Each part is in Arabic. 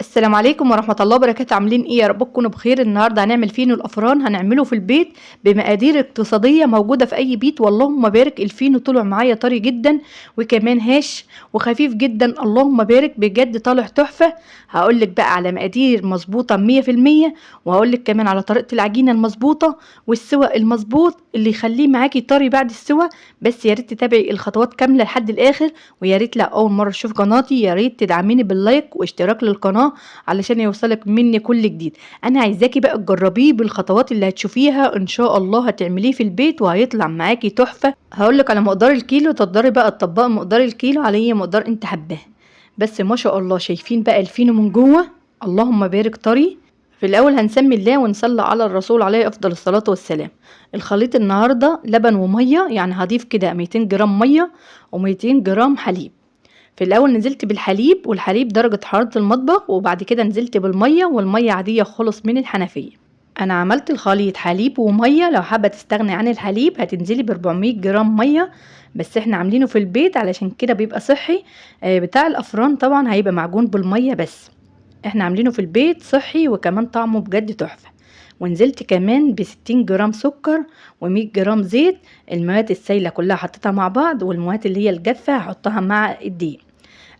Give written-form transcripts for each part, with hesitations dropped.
السلام عليكم ورحمة الله وبركاته. عاملين ايه؟ يا رب تكونوا بخير. النهارده هنعمل فينو الافران، هنعمله في البيت بمقادير اقتصادية موجودة في اي بيت. واللهم بارك، الفينو طلع معايا طري جدا وكمان هاش وخفيف جدا. اللهم بارك بجد، طالع تحفة. هقولك بقى على مقادير مظبوطة 100%، وهقولك كمان على طريقة العجينة المظبوطة والسوى المظبوط اللي يخليه معاكي طري بعد السوى. بس يا ريت تتابعي الخطوات كاملة لحد الاخر، ويا ريت لو اول مرة تشوف قناتي يا ريت تدعميني باللايك واشتراك للقناة علشان يوصلك مني كل جديد. انا عايزاكي بقى تجربيه بالخطوات اللي هتشوفيها، ان شاء الله هتعمليه في البيت وهيطلع معاكي تحفة. هقولك على مقدار الكيلو، تقدري بقى تطبقي مقدار الكيلو على اي مقدار انت حباه. بس ما شاء الله شايفين بقى الفينو من جوه، اللهم بارك طري. في الاول هنسمي الله ونصلي على الرسول عليه افضل الصلاة والسلام. الخليط النهاردة لبن ومية، يعني هضيف كده 200 جرام مية و200 جرام حليب. في الاول نزلت بالحليب، والحليب درجة حرارة المطبخ، وبعد كده نزلت بالمية، والمية عادية خالص من الحنفية. انا عملت الخليط حليب ومية. لو حابة تستغني عن الحليب هتنزلي ب 400 جرام مية، بس احنا عاملينه في البيت علشان كده بيبقى صحي. بتاع الافران طبعا هيبقى معجون بالمية، بس احنا عاملينه في البيت صحي وكمان طعمه بجد تحفة. ونزلت كمان ب60 جرام سكر و100 جرام زيت. المواد السايلة كلها حطيتها مع بعض، والمواد اللي هي الجافة هحطها مع الدقيق.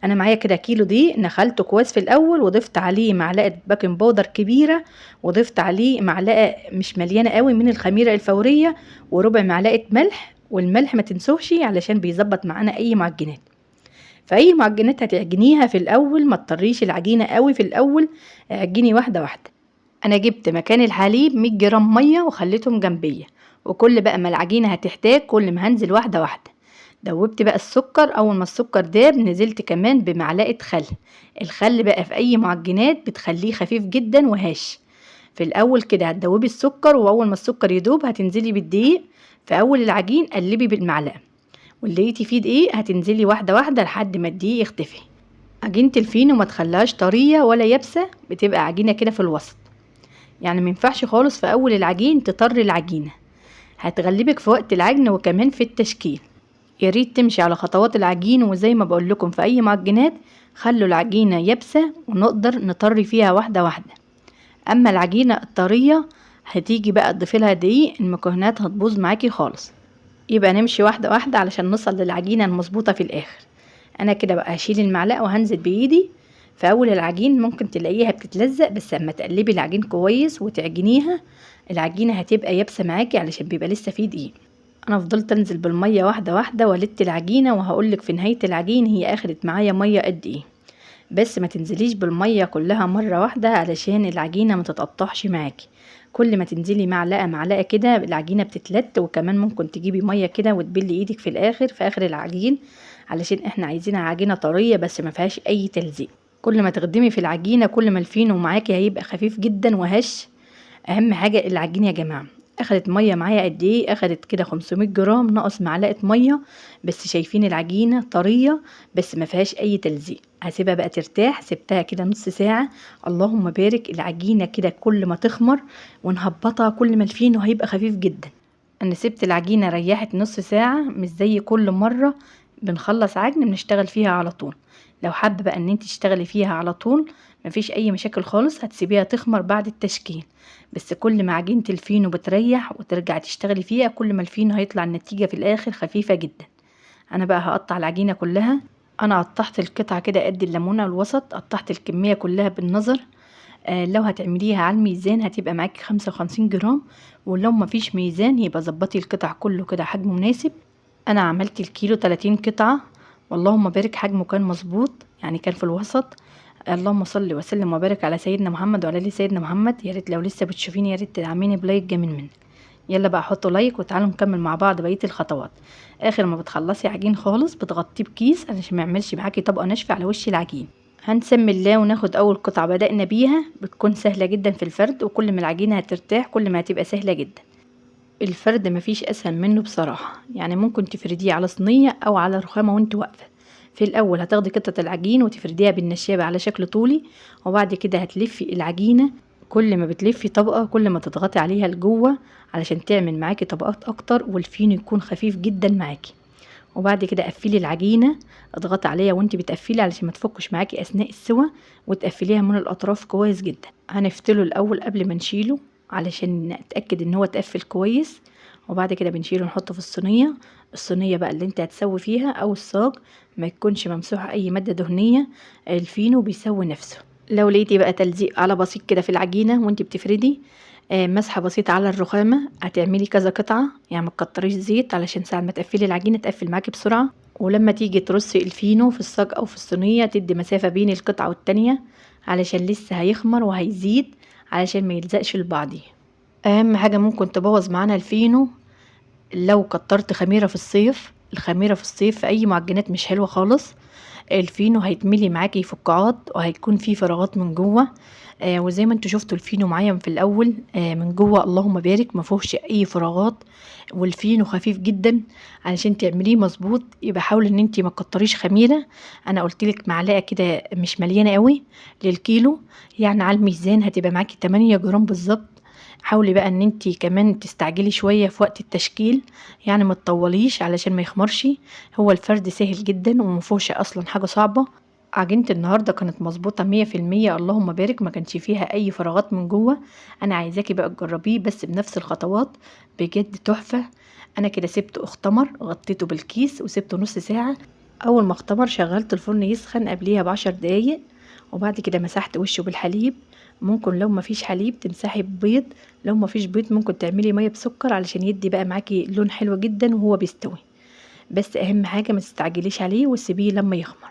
انا معايا كده كيلو دقيق، نخلته كويس في الاول وضفت عليه معلقه بيكنج باودر كبيره، وضفت عليه معلقه مش مليانه قوي من الخميره الفوريه، وربع معلقه ملح. والملح ما تنسوش علشان بيظبط معانا اي معجنات. فاي معجنات هتعجنيها في الاول ما تطريش العجينه قوي في الاول، عجني واحده واحده. انا جبت مكان الحليب 100 جرام ميه وخليتهم جنبيه، وكل بقى ما العجينه هتحتاج كل ما هنزل واحده واحده. دوبت بقى السكر، اول ما السكر داب نزلت كمان بمعلقه خل. الخل بقى في اي معجنات بتخليه خفيف جدا وهش. في الاول كده هتدوبي السكر، واول ما السكر يدوب هتنزلي بالدقيق. في اول العجين قلبي بالمعلقه، واللي لقيتي فيه دقيق هتنزلي واحده واحده لحد ما الدقيق يختفي. عجينه الفينو ما تخليهاش طريه ولا يابسه، بتبقى عجينه كده في الوسط. يعني مينفعش خالص في اول العجين تطري العجينه، هتغلبك في وقت العجن وكمان في التشكيل. يا ريت تمشي على خطوات العجين، وزي ما بقول لكم في اي معجنات خلوا العجينه يابسه ونقدر نطري فيها واحده واحده. اما العجينه الطريه هتيجي بقى تضيفي لها دقيق، المكونات هتبوظ معاكي خالص. يبقى نمشي واحده واحده علشان نوصل للعجينه المظبوطه في الاخر. انا كده بقى هشيل المعلقه وهنزل بايدي. في اول العجين ممكن تلاقيها بتتلزق، بس اما تقلبي العجين كويس وتعجنيها العجينه هتبقى يابسه معاكي علشان بيبقى لسه فيه دقيق. انا فضلت انزل بالميه واحده واحده ولدت العجينه، وهقولك في نهايه العجين هي اخدت معايا ميه قد ايه. بس ما تنزليش بالميه كلها مره واحده علشان العجينه ما تتقطعش معاكي. كل ما تنزلي معلقه معلقه كده العجينه بتتلت. وكمان ممكن تجيبي ميه كده وتبلي ايدك في الاخر في اخر العجين، علشان احنا عايزينها عجينه طريه بس ما فيهاش اي تلزيق. كل ما تخدمي في العجينه كل ما الفينو معاكي هيبقى خفيف جدا وهش. اهم حاجه العجينه يا جماعه. اخدت ميه معايا قد ايه؟ اخدت كده 500 جرام ناقص معلقه ميه. بس شايفين العجينه طريه بس ما فيهاش اي تلزيق. هسيبها بقى ترتاح، سبتها كده نص ساعه. اللهم بارك، العجينه كده كل ما تخمر ونهبطها كل ما الفينو هيبقى خفيف جدا. انا سبت العجينه ريحت نص ساعه، مش زي كل مره بنخلص عجن بنشتغل فيها على طول. لو حابه بقى ان انت تشتغلي فيها على طول مفيش اي مشاكل خالص، هتسيبيها تخمر بعد التشكيل. بس كل ما عجينة الفينو بتريح وترجعي تشتغلي فيها كل ما الفينو هيطلع النتيجة في الاخر خفيفة جدا. انا بقى هقطع العجينة كلها. انا قطعت القطعة كده قد الليمونة الوسط، قطعت الكمية كلها بالنظر. لو هتعمليها على الميزان هتبقى معاكي 55 جرام، ولو مفيش ميزان يبقى ظبطي القطع كله كده حجمه مناسب. انا عملت الكيلو 30 قطعة، واللهم بارك حجمه كان مظبوط، يعني كان في الوسط. اللهم صل وسلم وبارك على سيدنا محمد وعلى ال سيدنا محمد. يا ريت لو لسه بتشوفيني يا ريت تدعميني بلايك جميل منك. يلا بقى حطوا لايك وتعالوا نكمل مع بعض بقيه الخطوات. اخر ما بتخلصي عجين خالص بتغطيه بكيس علشان ما يعملش معاكي طبقه ناشفه على وش العجين. هنسمي الله وناخد اول قطعه بدأنا بيها، بتكون سهله جدا في الفرد، وكل ما العجينه هترتاح كل ما هتبقى سهله جدا. الفرد مفيش اسهل منه بصراحه، يعني ممكن تفرديه على صينيه او على رخامه وانت واقفه. في الاول هتاخدي قطعه العجين وتفرديها بالنشابه على شكل طولي، وبعد كده هتلفي العجينه. كل ما بتلفي طبقه كل ما تضغطي عليها لجوه علشان تعمل معاكي طبقات اكتر والفينو يكون خفيف جدا معاكي. وبعد كده قفلي العجينه، اضغطي عليها وانت بتقفلي علشان ما تفكش معاكي اثناء السوى، وتقفليها من الاطراف كويس جدا. هنفتله الاول قبل ما نشيله علشان نتاكد ان هو اتقفل كويس، وبعد كده بنشيله ونحطه في الصينيه. الصينيه بقى اللي انت هتسوي فيها او الصاج ما يكونش ممسوحه اي ماده دهنيه، الفينو بيسوي نفسه. لو لقيتي بقى تلزيق على بسيط كده في العجينه وانت بتفردي، مسحه بسيطه على الرخامه، هتعملي كذا قطعه، يعني ما تكتريش زيت علشان ساعه ما تقفلي العجينه تقفل معاكي بسرعه. ولما تيجي ترصي الفينو في الصاج او في الصينيه تدي مسافه بين القطعه والتانيه علشان لسه هيخمر وهيزيد علشان ما يلزقش لبعضيه. اهم حاجه ممكن تبوظ معانا الفينو لو كترت خميره في الصيف. الخميره في الصيف في اي معجنات مش حلوه خالص. الفينو هيتملي معاكي فقاعات وهيكون فيه فراغات من جوه. وزي ما انتوا شفتوا الفينو معايا في الاول من جوه اللهم بارك ما فيهوش اي فراغات، والفينو خفيف جدا. علشان تعمليه مظبوط يبقى حاولي ان انتي ما تكتريش خميره. انا قلتلك معلقه كده مش مليانه قوي للكيلو، يعني على الميزان هتبقى معاكي 8 جرام بالظبط. حاولي بقى ان انتي كمان تستعجلي شويه في وقت التشكيل، يعني ما تطوليش علشان ما يخمرش. هو الفرد سهل جدا ومفيهوش اصلا حاجه صعبه. عجينة النهاردة كانت مظبوطة 100%، اللهم بارك، ما كانش فيها أي فراغات من جوه. أنا عايزاكي بقى تجربيه بس بنفس الخطوات، بجد تحفة. أنا كده سبته اختمر، غطيته بالكيس وسبته نص ساعة. أول ما اختمر شغلت الفرن يسخن قبليها ب10 دقايق، وبعد كده مسحت وشه بالحليب. ممكن لو مفيش حليب تمسحي ببيض، لو مفيش بيض ممكن تعملي مية بسكر علشان يدي بقى معاكي لون حلو جدا وهو بيستوي. بس أهم حاجة ما تستعجليش عليه وسيبيه لما يخمر.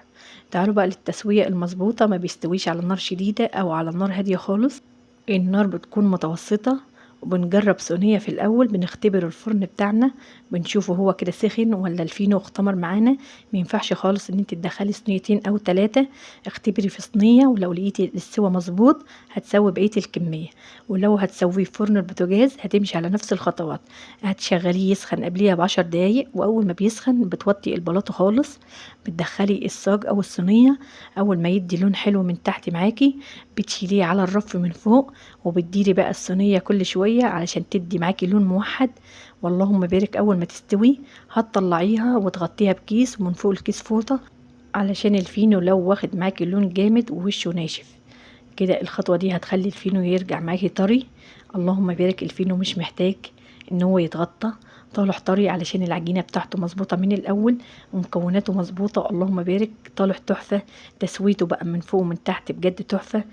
تعالوا بقى للتسوية المظبوطة، ما بيستويش على نار شديدة او على نار هادية خالص، النار بتكون متوسطة. وبنجرب صينية في الاول، بنختبر الفرن بتاعنا بنشوفه هو كده سخن ولا الفينو اختمر معانا. مينفعش خالص ان انت تدخلي صينيتين او 3، اختبري في صينية، ولو لقيتي السوا مظبوط هتسوي بقية الكمية. ولو هتسويه في فرن البوتاجاز هتمشي على نفس الخطوات. هتشغليه يسخن قبليها ب10 دقايق، واول ما بيسخن بتوطي البلاطة خالص، بتدخلي الصاج او الصينية. اول ما يدي لون حلو من تحت معاكي بتشيليه على الرف من فوق، وبتديري بقى الصينية كل شوية علشان تدي معاكي لون موحد. واللهم بارك، اول ما تستوي هتطلعيها وتغطيها بكيس ومن فوق الكيس فوطة، علشان الفينو لو واخد معاكي لون جامد ووشه ناشف كده الخطوة دي هتخلي الفينو يرجع معاكي طري. اللهم بارك، الفينو مش محتاج ان هو يتغطى، طالع طري علشان العجينة بتاعته مظبوطة من الاول ومكوناته مظبوطة. اللهم بارك، طالع تحفة. تسويته بقى من فوق ومن تحت بجد تحفة.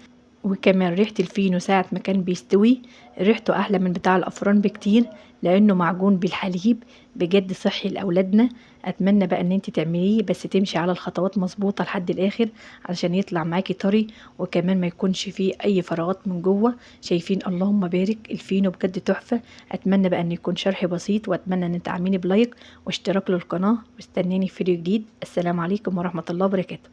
وكمان ريحة الفينو ساعة ما كان بيستوي ريحته أحلى من بتاع الأفران بكتير، لأنه معجون بالحليب، بجد صحي لأولادنا. أتمنى بقى إن انت تعمليه بس تمشي على الخطوات مظبوطة لحد الآخر علشان يطلع معاكي طري، وكمان ما يكونش فيه أي فراغات من جوه. شايفين؟ اللهم بارك، الفينو بجد تحفة. أتمنى بقى إن يكون شرح بسيط، وأتمنى إن تعملي بلايك واشتراك للقناة، واستناني في فيديو جديد. السلام عليكم ورحمة الله وبركاته.